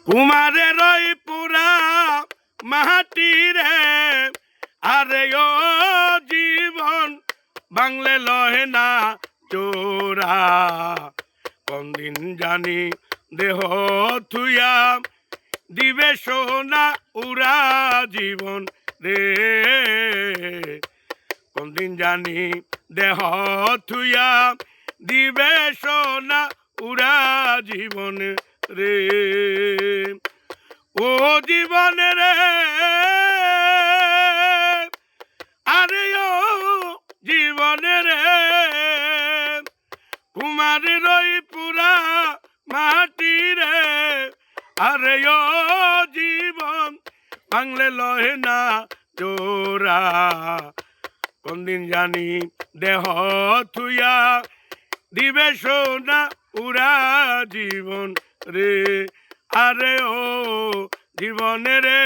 কুমারের ওই পুরা মাটি রে, আরে ও জীবন বাংলে লহে না চোরা। কোন দিন জানি দেহ থুয়া দিবে সোনা উরা জীবন রে। কোন দিন জানি দেহ থুয়া দিবে সোনা উরা জীবন রে। ও জীবন রে, আরে ও জীবন রে, কুমারের ওই পুরা মাটি রে, আরে ও জীবন বাংলে লহে না চোরা। কোন দিন জানি দেহ থুয়া দিবে সোনা উরা জীবন রে, আরে ও জীবন রে।